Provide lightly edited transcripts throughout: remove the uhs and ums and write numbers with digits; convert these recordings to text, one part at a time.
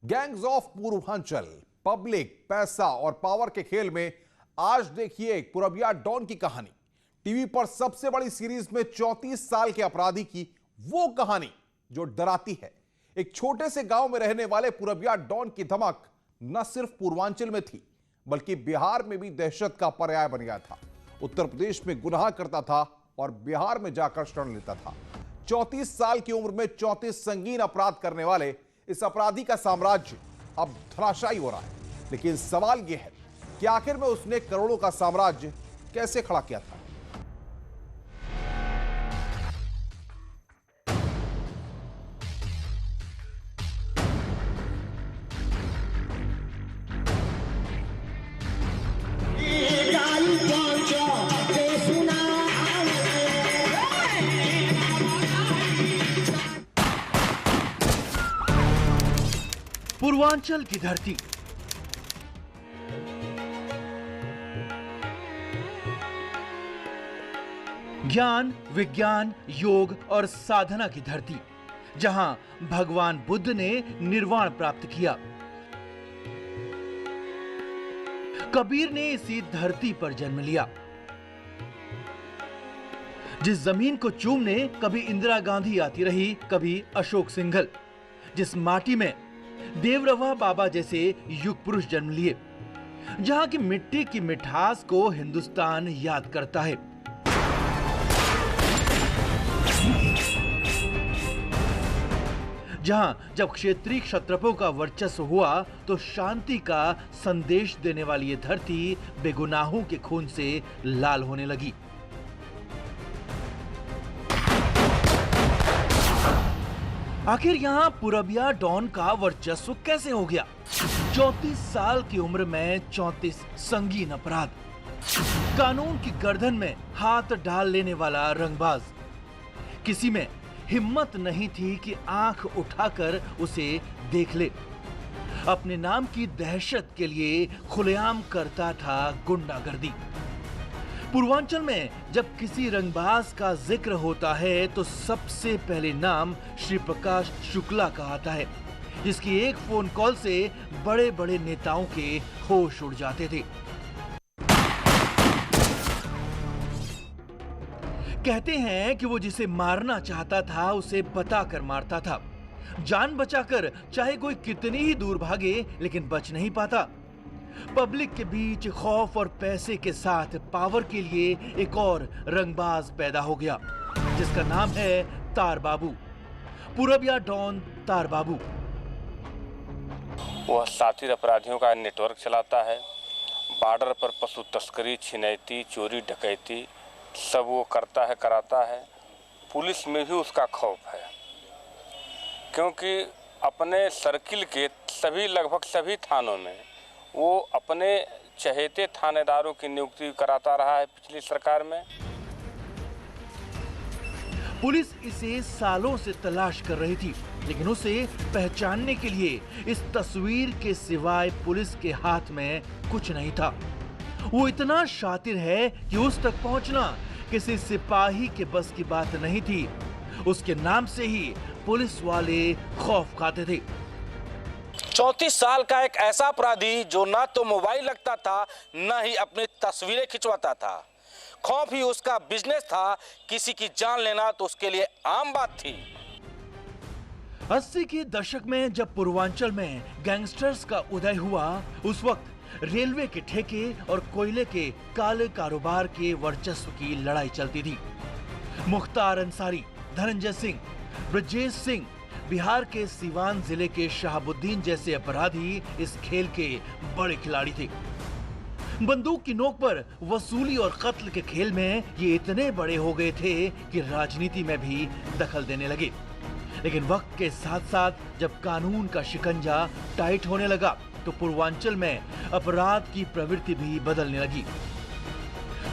Gangs of Purvanchal, public, पैसा और power के खेल में आज देखिए पुरबिया डॉन की कहानी। टीवी पर सबसे बड़ी सीरीज में 34 साल के अपराधी की वो कहानी जो डराती है। एक छोटे से गांव में रहने वाले पुरबिया डॉन की धमक न सिर्फ पूर्वांचल में थी बल्कि बिहार में भी दहशत का पर्याय बन गया था। उत्तर प्रदेश में गुनाह करता था और बिहार में जाकर शरण लेता था। 34 साल की उम्र में 34 संगीन अपराध करने वाले इस अपराधी का साम्राज्य अब धराशायी हो रहा है। लेकिन सवाल यह है कि आखिर में उसने करोड़ों का साम्राज्य कैसे खड़ा किया था। पूर्वांचल की धरती, ज्ञान, विज्ञान, योग और साधना की धरती, जहां भगवान बुद्ध ने निर्वाण प्राप्त किया। कबीर ने इसी धरती पर जन्म लिया। जिस जमीन को चूमने कभी इंदिरा गांधी आती रही, कभी अशोक सिंघल, जिस माटी में देवरवा बाबा जैसे युग पुरुष जन्म लिए, जहां की मिट्टी की मिठास को हिंदुस्तान याद करता है। जहां जब क्षेत्रीय क्षत्रपों का वर्चस्व हुआ तो शांति का संदेश देने वाली ये धरती बेगुनाहों के खून से लाल होने लगी। आखिर यहां पुरबिया डॉन का वर्चस्व कैसे हो गया? 34 साल की उम्र में 34 संगीन अपराध, कानून की गर्दन में हाथ डाल लेने वाला रंगबाज। किसी में हिम्मत नहीं थी कि आंख उठाकर उसे देख ले। अपने नाम की दहशत के लिए खुलेआम करता था गुंडागर्दी। पूर्वांचल में जब किसी रंगबाज का जिक्र होता है तो सबसे पहले नाम श्री प्रकाश शुक्ला का आता है, जिसकी एक फोन कॉल से बड़े बड़े नेताओं के होश उड़ जाते थे। कहते हैं कि वो जिसे मारना चाहता था उसे बताकर मारता था, जान बचाकर, चाहे कोई कितनी ही दूर भागे लेकिन बच नहीं पाता। पब्लिक के बीच खौफ और पैसे के साथ पावर के लिए एक और रंगबाज पैदा हो गया, जिसका नाम है तार बाबू। पुरबिया डॉन तार बाबू। वह साथी अपराधियों का नेटवर्क चलाता है। बॉर्डर पर पशु तस्करी, छिनैती, चोरी, डकैती सब वो करता है, कराता है। पुलिस में भी उसका खौफ है, क्योंकि अपने सर्किल के लगभग सभी थानों में वो अपने चहेते थानेदारों की नियुक्ति कराता रहा है पिछली सरकार में। पुलिस इसे सालों से तलाश कर रही थी, लेकिन उसे पहचानने के लिए इस तस्वीर के सिवाय पुलिस के हाथ में कुछ नहीं था। वो इतना शातिर है कि उस तक पहुंचना किसी सिपाही के बस की बात नहीं थी। उसके नाम से ही पुलिस वाले खौफ खाते थे। 34 साल का एक ऐसा अपराधी जो ना तो मोबाइल रखता था, न ही अपनी तस्वीरें खिंचवाता था। खौफ ही उसका बिजनेस था। किसी की जान लेना तो उसके लिए आम बात थी। 80 के दशक में जब पूर्वांचल में गैंगस्टर्स का उदय हुआ, उस वक्त रेलवे के ठेके और कोयले के काले कारोबार के वर्चस्व की लड़ाई चलती थी। मुख्तार अंसारी, धनंजय सिंह, ब्रजेश सिंह, बिहार के सीवान जिले के शहाबुद्दीन जैसे अपराधी इस खेल के बड़े खिलाड़ी थे। बंदूक की नोक पर वसूली और कत्ल के खेल में ये इतने बड़े हो गए थे कि राजनीति में भी दखल देने लगे। लेकिन वक्त के साथ साथ जब कानून का शिकंजा टाइट होने लगा तो पूर्वांचल में अपराध की प्रवृत्ति भी बदलने लगी।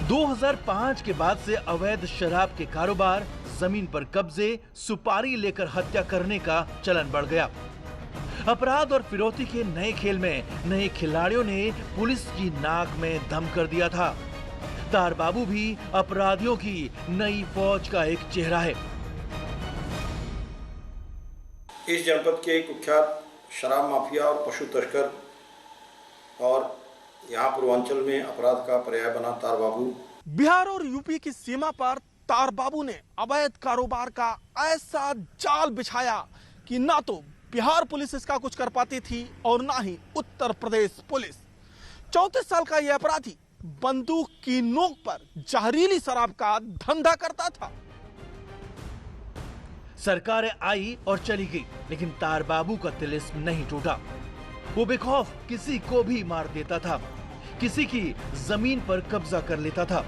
2005 के बाद से अवैध शराब के कारोबार, जमीन पर कब्जे, सुपारी लेकर हत्या करने का चलन बढ़ गया। अपराध और फिरौती के नए खेल में नए खिलाड़ियों ने पुलिस की नाक में दम कर दिया था। तार बाबू भी अपराधियों की नई फौज का एक चेहरा है। इस जनपद के एक कुख्यात शराब माफिया और पशु तस्कर और यहाँ पूर्वांचल में अपराध का पर्याय बना तार बाबू। बिहार और यूपी की सीमा पर तार बाबू ने अवैध कारोबार का ऐसा जाल बिछाया कि ना तो बिहार पुलिस इसका कुछ कर पाती थी और ना ही उत्तर प्रदेश पुलिस। 34 साल का यह अपराधी बंदूक की नोक पर जहरीली शराब का धंधा करता था। सरकारें आई और चली गई, लेकिन तार बाबू का तिलिस्म नहीं टूटा। वो बेखौफ किसी को भी मार देता था, किसी की जमीन पर कब्जा कर लेता था।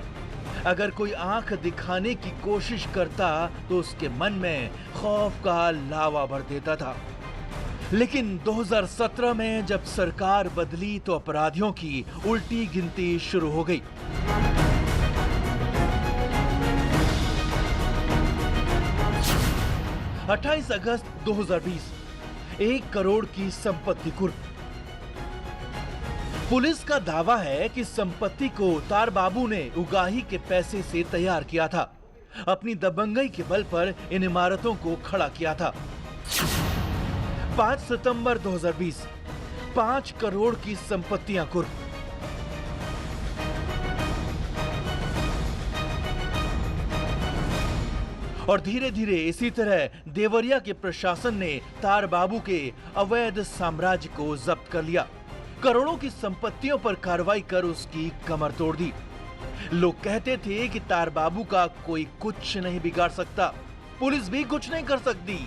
अगर कोई आंख दिखाने की कोशिश करता तो उसके मन में खौफ का लावा भर देता था। लेकिन 2017 में जब सरकार बदली तो अपराधियों की उल्टी गिनती शुरू हो गई। – 28 अगस्त 2020, 1 करोड़ की संपत्ति कुर्क। पुलिस का दावा है कि संपत्ति को तार बाबू ने उगाही के पैसे से तैयार किया था। अपनी दबंगई के बल पर इन इमारतों को खड़ा किया था। 5 सितंबर 2020, 5 करोड़ की संपत्तियां कुर्क। और धीरे धीरे इसी तरह देवरिया के प्रशासन ने तार बाबू के अवैध साम्राज्य को जब्त कर लिया। करोड़ों की संपत्तियों पर कार्रवाई कर उसकी कमर तोड़ दी। लोग कहते थे कि तार बाबू का कोई कुछ नहीं बिगाड़ सकता, पुलिस भी कुछ नहीं कर सकती।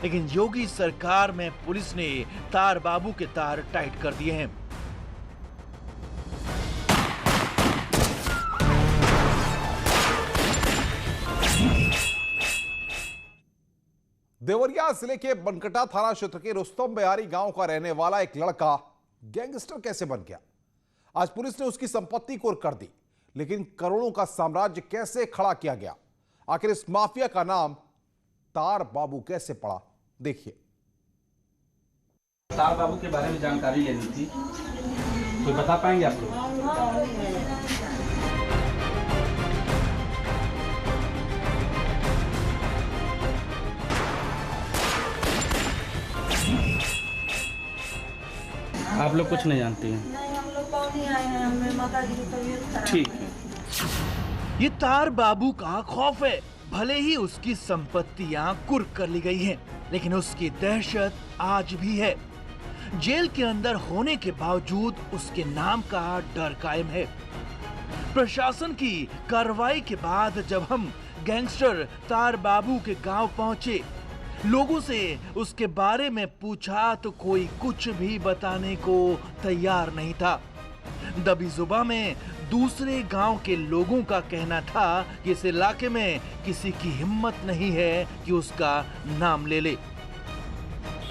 लेकिन योगी सरकार में पुलिस ने तार बाबू के तार टाइट कर दिए हैं। देवरिया जिले के बनकटा थाना क्षेत्र के रुस्तम बिहारी गांव का रहने वाला एक लड़का गैंगस्टर कैसे बन गया? आज पुलिस ने उसकी संपत्ति कुर्क कर दी, लेकिन करोड़ों का साम्राज्य कैसे खड़ा किया गया? आखिर इस माफिया का नाम तार बाबू कैसे पड़ा? देखिए। तार बाबू के बारे में जानकारी लेनी थी, कोई बता पाएंगे आप लोग? आप लोग कुछ नहीं जानती हैं? नहीं, हम लोग कौन ही आए हैं, हमें माता जी की तबीयत खराब। ठीक है। ये तार बाबू का खौफ है। भले ही उसकी संपत्तियां कुर्क कर ली गई हैं, लेकिन उसकी दहशत आज भी है। जेल के अंदर होने के बावजूद उसके नाम का डर कायम है। प्रशासन की कार्रवाई के बाद जब हम गैंगस्टर तार बाबू के गांव पहुंचे, लोगों से उसके बारे में पूछा तो कोई कुछ भी बताने को तैयार नहीं था। दबी जुबान में दूसरे गांव के लोगों का कहना था कि इस इलाके में किसी की हिम्मत नहीं है कि उसका नाम ले ले।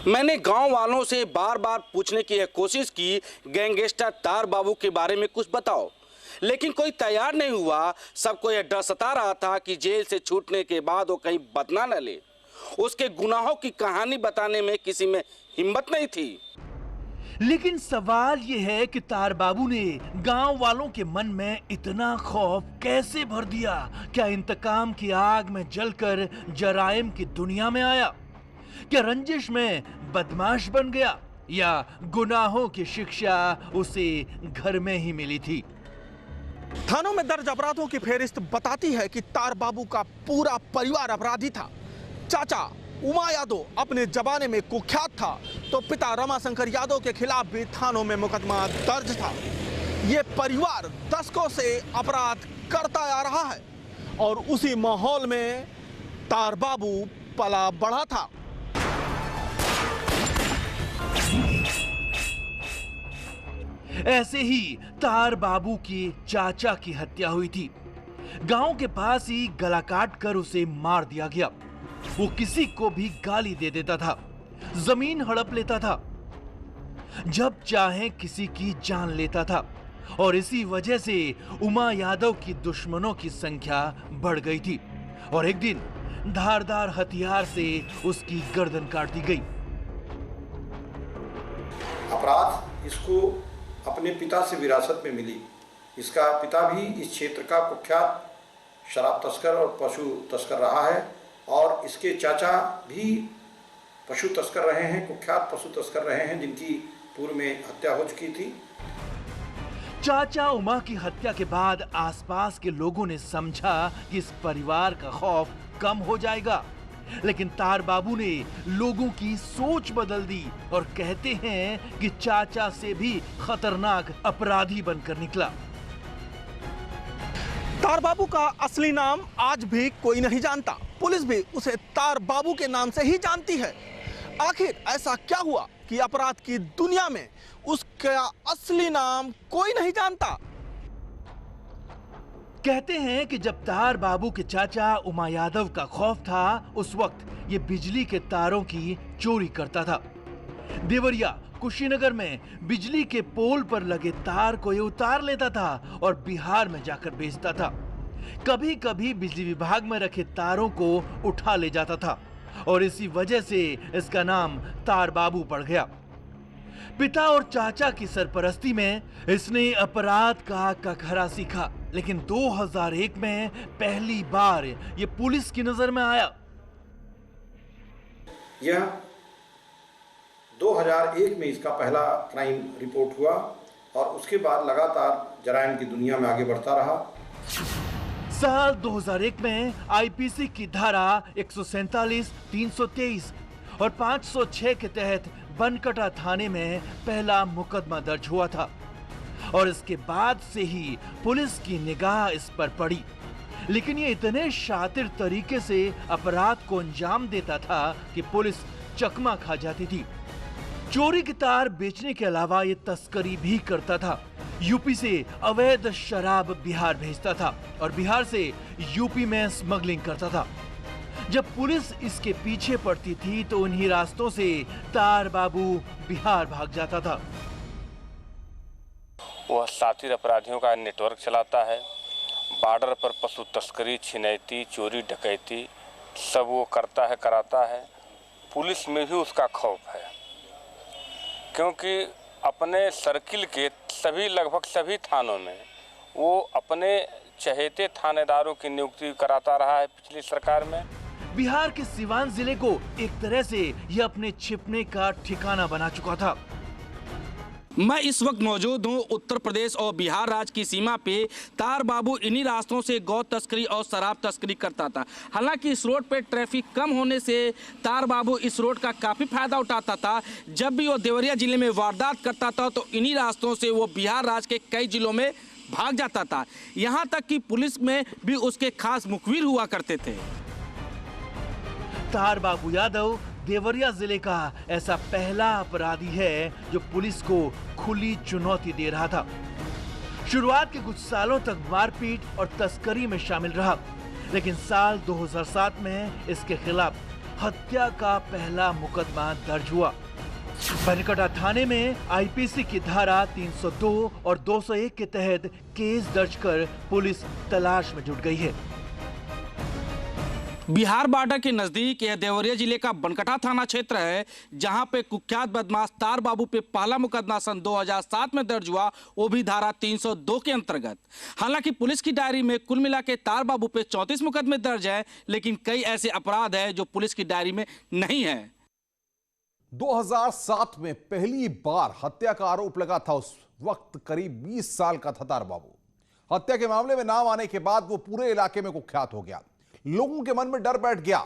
मैंने गांव वालों से बार बार पूछने की कोशिश की, गैंगस्टर तार बाबू के बारे में कुछ बताओ, लेकिन कोई तैयार नहीं हुआ। सबको यह डर सता रहा था कि जेल से छूटने के बाद वो कहीं बदला न ले। उसके गुनाहों की कहानी बताने में किसी में हिम्मत नहीं थी। लेकिन सवाल यह है कि तार बाबू ने गांव वालों के मन में इतना खौफ कैसे भर दिया? क्या इंतकाम की आग में जलकर जराइम की दुनिया में आया? क्या रंजिश में बदमाश बन गया, या गुनाहों की शिक्षा उसे घर में ही मिली थी? थानों में दर्ज अपराधों की फेहरिस्त बताती है कि तार बाबू का पूरा परिवार अपराधी था। चाचा उमा यादव अपने जमाने में कुख्यात था, तो पिता रमाशंकर यादव के खिलाफ भी थानों में मुकदमा दर्ज था। ये परिवार दशकों से अपराध करता आ रहा है और उसी माहौल में तार बाबू पला बढ़ा था। ऐसे ही तार बाबू की चाचा की हत्या हुई थी। गांव के पास ही गला काट कर उसे मार दिया गया। वो किसी को भी गाली दे देता था, जमीन हड़प लेता था, जब चाहे किसी की जान लेता था। और इसी वजह से उमा यादव की दुश्मनों की संख्या बढ़ गई थी और एक दिन धारदार हथियार से उसकी गर्दन काट दी गई। अपराध इसको अपने पिता से विरासत में मिली। इसका पिता भी इस क्षेत्र का कुख्यात शराब तस्कर और पशु तस्कर रहा है और इसके चाचा भी पशु तस्कर रहे हैं, कुख्यात पशु तस्कर रहे हैं, जिनकी पूर्व में हत्या हो चुकी थी। चाचा उमा की हत्या के बाद आसपास के लोगों ने समझा कि इस परिवार का खौफ कम हो जाएगा, लेकिन तार बाबू ने लोगों की सोच बदल दी और कहते हैं कि चाचा से भी खतरनाक अपराधी बनकर निकला। तार बाबू का असली नाम आज भी कोई नहीं जानता। पुलिस भी उसे तार बाबू के नाम से ही जानती है। आखिर ऐसा क्या हुआ कि अपराध की दुनिया में उसका असली नाम कोई नहीं जानता? कहते हैं कि जब तार बाबू के चाचा उमा यादव का खौफ था, उस वक्त ये बिजली के तारों की चोरी करता था। देवरिया कुशीनगर में बिजली के पोल पर लगे तार को ये उतार लेता था और बिहार में जाकर बेचता था। कभी कभी बिजली विभाग में रखे तारों को उठा ले जाता था और इसी वजह से इसका नाम तार बाबू पड़ गया। पिता और चाचा की सरपरस्ती में इसने अपराध का कखरा सीखा, लेकिन 2001 में पहली बार ये पुलिस की नजर में आया। यह 2001 में इसका पहला क्राइम रिपोर्ट हुआ और उसके बाद लगातार जराइम की दुनिया में आगे बढ़ता रहा। साल 2001 में आईपीसी की धारा 147, 323 और 506 के तहत बनकटा थाने में पहला मुकदमा दर्ज हुआ था और इसके बाद से ही पुलिस की निगाह इस पर पड़ी। लेकिन ये इतने शातिर तरीके से अपराध को अंजाम देता था कि पुलिस चकमा खा जाती थी। चोरी के तार बेचने के अलावा ये तस्करी भी करता था। यूपी से अवैध शराब बिहार भेजता था और बिहार से यूपी में स्मगलिंग करता था। जब पुलिस इसके पीछे पड़ती थी तो उन्हीं रास्तों से तार बाबू बिहार भाग जाता था। वह शातिर अपराधियों का नेटवर्क चलाता है। बॉर्डर पर पशु तस्करी, छिनैती, चोरी, डकैती सब वो करता है, कराता है। पुलिस में भी उसका खौफ है, क्योंकि अपने सर्किल के लगभग सभी थानों में वो अपने चहेते थानेदारों की नियुक्ति कराता रहा है पिछली सरकार में। बिहार के सिवान जिले को एक तरह से यह अपने छिपने का ठिकाना बना चुका था। मैं इस वक्त मौजूद हूं उत्तर प्रदेश और बिहार राज्य की सीमा पे। तार बाबू इन्हीं रास्तों से गौ तस्करी और शराब तस्करी करता था। हालांकि इस रोड पे ट्रैफिक कम होने से तार बाबू इस रोड का काफ़ी फायदा उठाता था। जब भी वो देवरिया जिले में वारदात करता था तो इन्हीं रास्तों से वो बिहार राज्य के कई जिलों में भाग जाता था। यहाँ तक कि पुलिस में भी उसके खास मुखबिर हुआ करते थे। तार बाबू यादव देवरिया जिले का ऐसा पहला अपराधी है जो पुलिस को खुली चुनौती दे रहा था। शुरुआत के कुछ सालों तक मारपीट और तस्करी में शामिल रहा, लेकिन साल 2007 में इसके खिलाफ हत्या का पहला मुकदमा दर्ज हुआ। बनकटा थाने में आईपीसी की धारा 302 और 201 के तहत केस दर्ज कर पुलिस तलाश में जुट गई है। बिहार बॉर्डर के नजदीक यह देवरिया जिले का बनकटा थाना क्षेत्र है, जहां पे कुख्यात बदमाश तार बाबू पे पहला मुकदमा सन 2007 में दर्ज हुआ, वो भी धारा 302 के अंतर्गत। हालांकि पुलिस की डायरी में कुल मिला के तार बाबू पे 34 मुकदमे दर्ज है, लेकिन कई ऐसे अपराध है जो पुलिस की डायरी में नहीं है। 2007 में पहली बार हत्या का आरोप लगा था। उस वक्त करीब 20 साल का था तार बाबू। हत्या के मामले में नाम आने के बाद वो पूरे इलाके में कुख्यात हो गया। लोगों के मन में डर बैठ गया,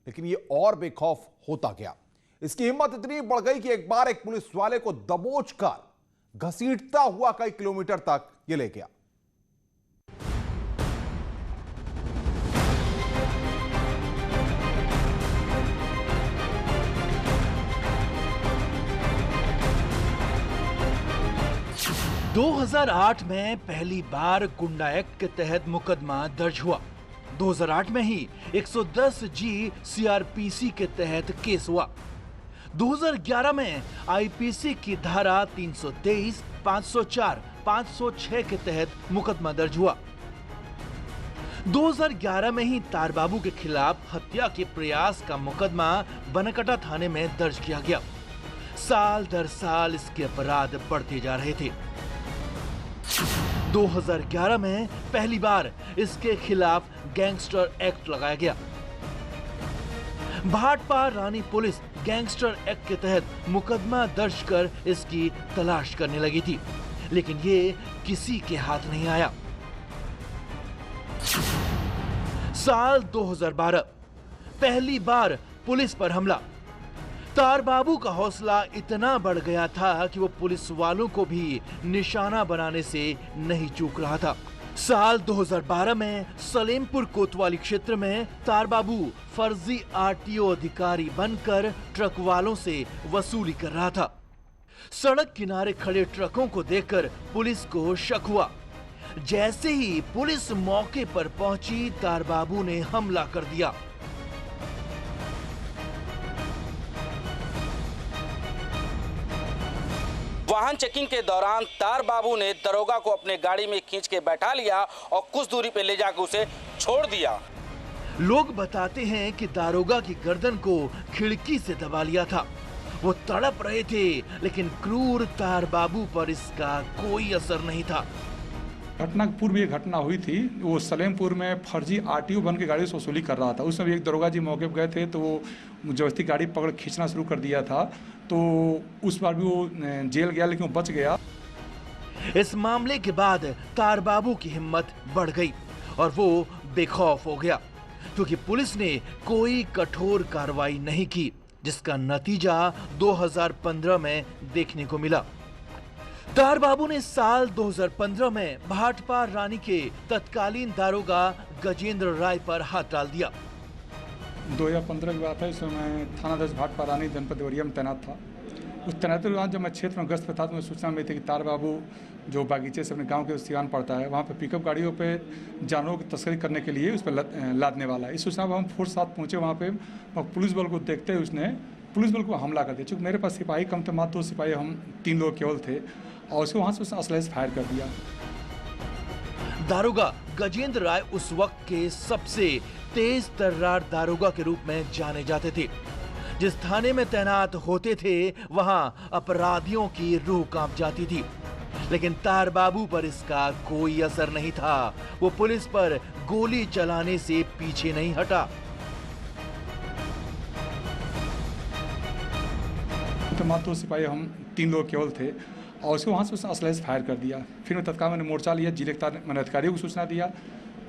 लेकिन ये और बेखौफ होता गया। इसकी हिम्मत इतनी बढ़ गई कि एक बार एक पुलिस वाले को दबोचकर घसीटता हुआ कई किलोमीटर तक ये ले गया। – 2008 में पहली बार गुंडा एक्ट के तहत मुकदमा दर्ज हुआ। 2008 में ही 110 जी सीआरपीसी के तहत केस हुआ। 2011 में आईपीसी की धारा 323, 504, 506 के तहत मुकदमा दर्ज हुआ। 2011 में ही तार बाबू के खिलाफ हत्या के प्रयास का मुकदमा बनकटा थाने में दर्ज किया गया। साल दर साल इसके अपराध बढ़ते जा रहे थे। 2011 में पहली बार इसके खिलाफ गैंगस्टर एक्ट लगाया गया। भाटपार रानी पुलिस गैंगस्टर एक्ट के तहत मुकदमा दर्ज कर इसकी तलाश करने लगी थी, लेकिन ये किसी के हाथ नहीं आया। साल 2012 पहली बार पुलिस पर हमला। तार बाबू का हौसला इतना बढ़ गया था कि वो पुलिस वालों को भी निशाना बनाने से नहीं चूक रहा था। साल 2012 में सलेमपुर कोतवाली क्षेत्र में तार बाबू फर्जी आरटीओ अधिकारी बनकर ट्रक वालों से वसूली कर रहा था। सड़क किनारे खड़े ट्रकों को देखकर पुलिस को शक हुआ। जैसे ही पुलिस मौके पर पहुंची, तार बाबू ने हमला कर दिया। वाहन चेकिंग के दौरान तार बाबू ने दरोगा को अपने गाड़ी में खींच के बैठा लिया और कुछ दूरी पे ले जाकर उसे छोड़ दिया। लोग बताते हैं कि दारोगा की गर्दन को खिड़की से दबा लिया था। वो तड़प रहे थे, लेकिन क्रूर तार बाबू पर इसका कोई असर नहीं था। घटना पूर्व एक घटना हुई थी। वो सलेमपुर में फर्जी आरटीओ बन के गाड़ी से वसूली कर रहा था। उसमें भी एक दरोगा जी मौके पर गए थे, तो वो जबरदस्ती गाड़ी पकड़ खींचना शुरू कर दिया था। तो उस बार भी वो जेल गया, लेकिन वो बच गया। इस मामले के बाद तार बाबू की हिम्मत बढ़ गई और वो बेखौफ हो गया, क्योंकि पुलिस ने कोई कठोर कार्रवाई नहीं की, जिसका नतीजा 2015 में देखने को मिला। तार बाबू ने साल 2015 में भाटपार रानी के तत्कालीन दारोगा गजेंद्र राय पर हाथ डाल दिया। 2015 की बात है। इसमें मैं थानाध्यक्ष भाटपार रानी जनपद देवरिया में तैनात था। उस तैनाती के दौरान जब मैं क्षेत्र में गश्त पे था, तो मुझे सूचना मिली थी कि तार बाबू जो बागीचे से अपने गांव के सिवान पड़ता है, वहाँ पे पिकअप गाड़ियों पे जानवरों की तस्करी करने के लिए उस पर लादने वाला है। इस सूचना पर हम फोर्स साथ पहुँचे वहाँ पे, और पुलिस बल को देखते हुए उसने पुलिस बल को हमला कर दिया। चूँकि मेरे पास सिपाही कम थे, मात्र 2 सिपाही, हम 3 लोग केवल थे, और उसको वहाँ से उसने असलहे से फायर कर दिया। दारोगा गजेंद्र राय उस वक्त के सबसे तेज तर्रार दारोगा के रूप में जाने जाते थे। जिस थाने में तैनात होते थे, वहां अपराधियों की रूह कांप जाती थी, लेकिन तार बाबू पर इसका कोई असर नहीं था। वो पुलिस पर गोली चलाने से पीछे नहीं हटा। तो मात्र 2 सिपाही, हम 3 लोग केवल थे, और उसको वहाँ से उसने असलहे से फायर कर दिया। फिर मैं तत्काल मैंने मोर्चा लिया, जिले मैंने अधिकारियों को सूचना दिया।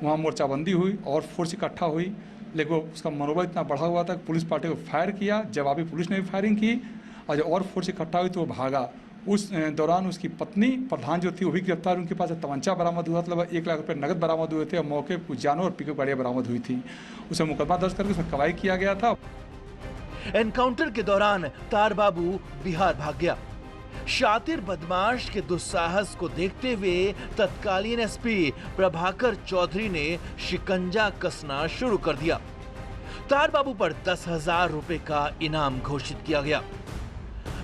वहाँ मोर्चाबंदी हुई और फोर्स इकट्ठा हुई, लेकिन उसका मनोबल इतना बढ़ा हुआ था कि पुलिस पार्टी को फायर किया। जवाबी पुलिस ने भी फायरिंग की, और जब और फोर्स इकट्ठा हुई तो वो भागा। उस दौरान उसकी पत्नी प्रधान जो थी वो भी गिरफ्तार। उनके पास तमंचा बरामद हुआ, मतलब 1 लाख रुपये नगद बरामद हुए थे, और मौके पर कुछ जानवर और पिकअप गाड़ियाँ बरामद हुई थी। उसे मुकदमा दर्ज करके उसमें कार्रवाई किया गया था। एनकाउंटर के दौरान तार बाबू बिहार भाग गया। शातिर बदमाश के दुस्साहस को देखते हुए तत्कालीन एसपी प्रभाकर चौधरी ने शिकंजा कसना शुरू कर दिया। तार बाबू पर 10,000 रुपए का इनाम घोषित किया गया।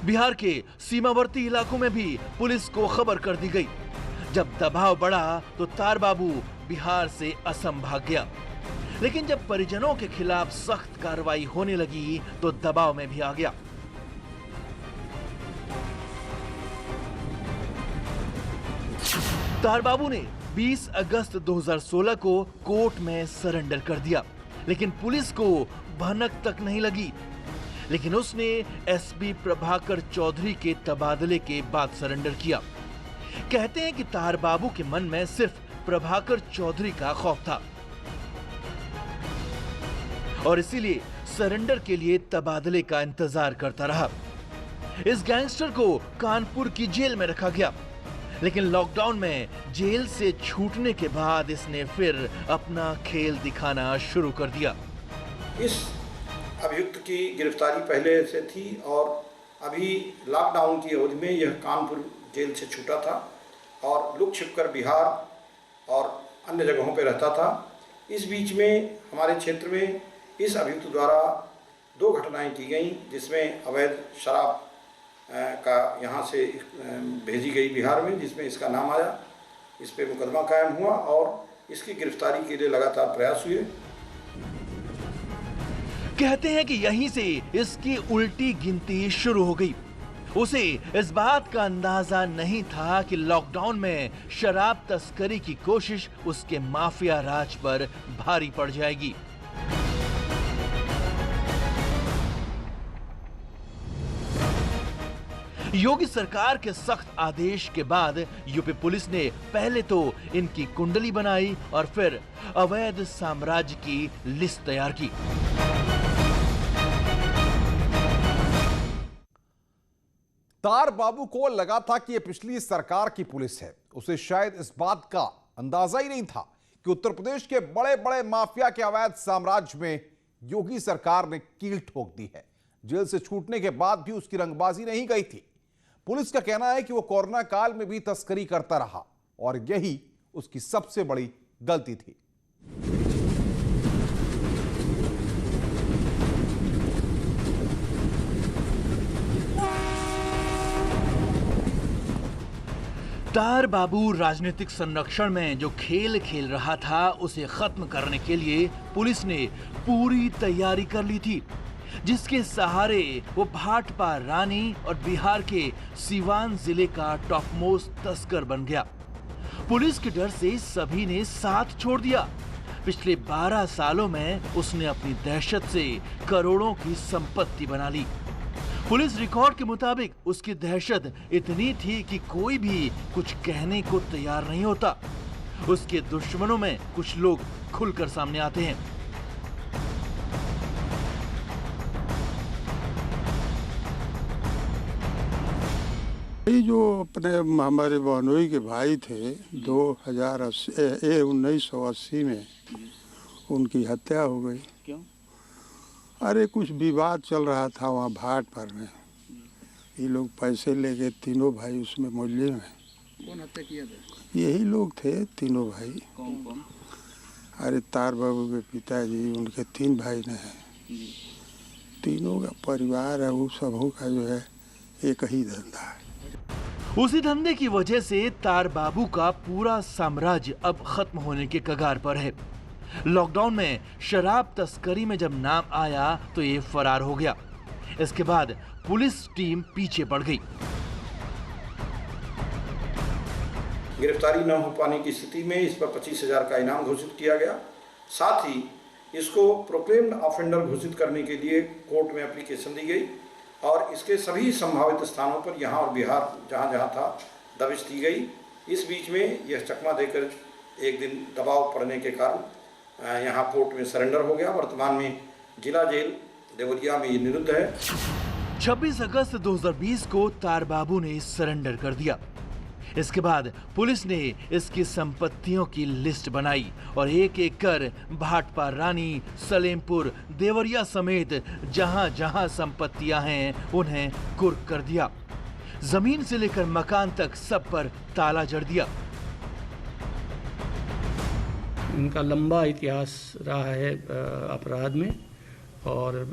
बिहार के सीमावर्ती इलाकों में भी पुलिस को खबर कर दी गई। जब दबाव बढ़ा तो तार बाबू बिहार से असम भाग गया, लेकिन जब परिजनों के खिलाफ सख्त कार्रवाई होने लगी तो दबाव में भी आ गया। तार बाबू ने 20 अगस्त 2016 को कोर्ट में सरेंडर कर दिया, लेकिन पुलिस को भनक तक नहीं लगी। लेकिन उसने एसपी प्रभाकर चौधरी के तबादले के बाद सरेंडर किया। कहते हैं कि तार बाबू के मन में सिर्फ प्रभाकर चौधरी का खौफ था, और इसीलिए सरेंडर के लिए तबादले का इंतजार करता रहा। इस गैंगस्टर को कानपुर की जेल में रखा गया, लेकिन लॉकडाउन में जेल से छूटने के बाद इसने फिर अपना खेल दिखाना शुरू कर दिया। इस अभियुक्त की गिरफ्तारी पहले से थी, और अभी लॉकडाउन की अवधि में यह कानपुर जेल से छूटा था और लुक छिपकर बिहार और अन्य जगहों पर रहता था। इस बीच में हमारे क्षेत्र में इस अभियुक्त द्वारा 2 घटनाएं की गईं, जिसमें अवैध शराब का यहाँ से भेजी गई बिहार में, जिसमें इसका नाम आया। इस पे मुकदमा कायम हुआ और इसकी गिरफ्तारी के लिए लगातार प्रयास हुए। कहते हैं कि यहीं से इसकी उल्टी गिनती शुरू हो गई। उसे इस बात का अंदाजा नहीं था कि लॉकडाउन में शराब तस्करी की कोशिश उसके माफिया राज पर भारी पड़ जाएगी। योगी सरकार के सख्त आदेश के बाद यूपी पुलिस ने पहले तो इनकी कुंडली बनाई और फिर अवैध साम्राज्य की लिस्ट तैयार की। तार बाबू को लगा था कि यह पिछली सरकार की पुलिस है। उसे शायद इस बात का अंदाजा ही नहीं था कि उत्तर प्रदेश के बड़े बड़े माफिया के अवैध साम्राज्य में योगी सरकार ने कील ठोक दी है। जेल से छूटने के बाद भी उसकी रंगबाजी नहीं गई थी। पुलिस का कहना है कि वो कोरोना काल में भी तस्करी करता रहा और यही उसकी सबसे बड़ी गलती थी। तार बाबू राजनीतिक संरक्षण में जो खेल खेल रहा था उसे खत्म करने के लिए पुलिस ने पूरी तैयारी कर ली थी, जिसके सहारे वो भाटपा रानी और बिहार के सीवान जिले का टॉप मोस्ट तस्कर बन गया। पुलिस के डर से सभी ने साथ छोड़ दिया। पिछले 12 सालों में उसने अपनी दहशत से करोड़ों की संपत्ति बना ली। पुलिस रिकॉर्ड के मुताबिक उसकी दहशत इतनी थी कि कोई भी कुछ कहने को तैयार नहीं होता। उसके दुश्मनों में कुछ लोग खुलकर सामने आते हैं। ये जो अपने हमारे बहनोई के भाई थे 1980 में उनकी हत्या हो गई। क्यों? अरे कुछ विवाद चल रहा था वहाँ भाटपार में। ये लोग पैसे लेके तीनों भाई उसमें मुलजिम हैं। कौन हत्या किया था? यही लोग थे तीनों भाई। कौन कौन? अरे तार बाबू के पिताजी, उनके 3 भाई ने हैं। तीनों का परिवार है, वो सबों का जो है एक ही धंधा है। उसी धंधे की वजह से तार बाबू का पूरा साम्राज्य अब खत्म होने के कगार पर है। लॉकडाउन में शराब तस्करी में जब नाम आया तो ये फरार हो गया। इसके बाद पुलिस टीम पीछे पड़ गई। गिरफ्तारी न हो पाने की स्थिति में इस पर 25,000 का इनाम घोषित किया गया। साथ ही इसको प्रोक्लेम्ड ऑफेंडर घोषित करने के लिए कोर्ट में एप्लीकेशन दी गई और इसके सभी संभावित स्थानों पर यहाँ और बिहार जहाँ जहाँ था दबिश दी गई। इस बीच में यह चकमा देकर एक दिन दबाव पड़ने के कारण यहाँ कोर्ट में सरेंडर हो गया। वर्तमान में जिला जेल देवरिया में ये निरुद्ध है। 26 अगस्त 2020 को तार बाबू ने सरेंडर कर दिया। इसके बाद पुलिस ने इसकी संपत्तियों की लिस्ट बनाई और एक एक कर भाटपा रानी, सलेमपुर, देवरिया समेत जहां जहां संपत्तियां हैं उन्हें कुर्क कर दिया। जमीन से लेकर मकान तक सब पर ताला जड़ दिया। इनका लंबा इतिहास रहा है अपराध में और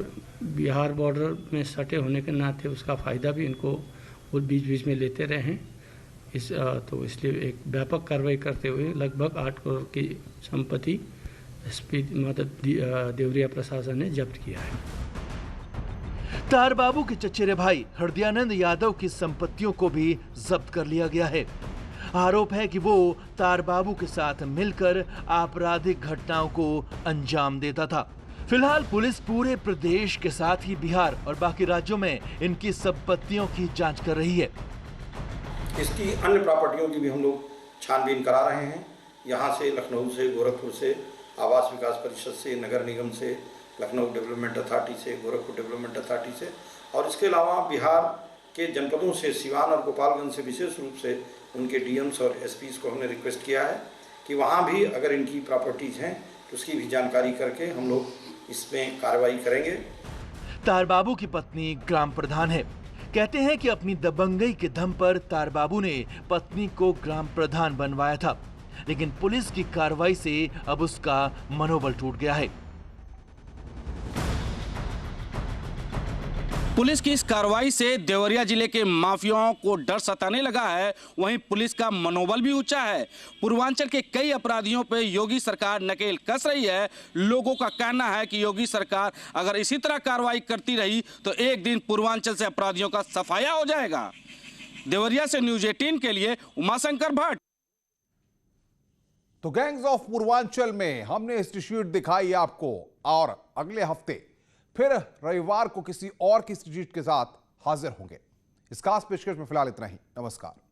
बिहार बॉर्डर में सटे होने के नाते उसका फ़ायदा भी इनको वो बीच बीच में लेते रहे हैं। तो इसलिए एक व्यापक कार्रवाई करते हुए लगभग 8 करोड़ की संपत्ति देवरिया प्रशासन ने जब्त किया है। तार बाबू के चचेरे भाई हृदयानंद यादव की संपत्तियों को भी जब्त कर लिया गया है। आरोप है कि वो तार बाबू के साथ मिलकर आपराधिक घटनाओं को अंजाम देता था। फिलहाल पुलिस पूरे प्रदेश के साथ ही बिहार और बाकी राज्यों में इनकी संपत्तियों की जांच कर रही है। इसकी अन्य प्रॉपर्टियों की भी हम लोग छानबीन करा रहे हैं। यहाँ से लखनऊ से, गोरखपुर से, आवास विकास परिषद से, नगर निगम से, लखनऊ डेवलपमेंट अथॉरिटी से, गोरखपुर डेवलपमेंट अथॉरिटी से और इसके अलावा बिहार के जनपदों से, सिवान और गोपालगंज से विशेष रूप से उनके डीएम्स और एसपीज को हमने रिक्वेस्ट किया है कि वहाँ भी अगर इनकी प्रॉपर्टीज़ हैं तो उसकी भी जानकारी करके हम लोग इसमें कार्रवाई करेंगे। तार बाबू की पत्नी ग्राम प्रधान है। कहते हैं कि अपनी दबंगई के दम पर तार बाबू ने पत्नी को ग्राम प्रधान बनवाया था, लेकिन पुलिस की कार्रवाई से अब उसका मनोबल टूट गया है। पुलिस की इस कार्रवाई से देवरिया जिले के माफियाओं को डर सताने लगा है। वहीं पुलिस का मनोबल भी ऊंचा है। पूर्वांचल के कई अपराधियों पर योगी सरकार नकेल कस रही है। लोगों का कहना है कि योगी सरकार अगर इसी तरह कार्रवाई करती रही तो एक दिन पूर्वांचल से अपराधियों का सफाया हो जाएगा। देवरिया से न्यूज 18 के लिए उमाशंकर भट्ट। तो गैंग्स ऑफ पूर्वांचल में हमने हिस्ट्री दिखाई आपको और अगले हफ्ते फिर रविवार को किसी और की स्ट्रीट के साथ हाजिर होंगे। इस खास पेशकश में फिलहाल इतना ही। नमस्कार।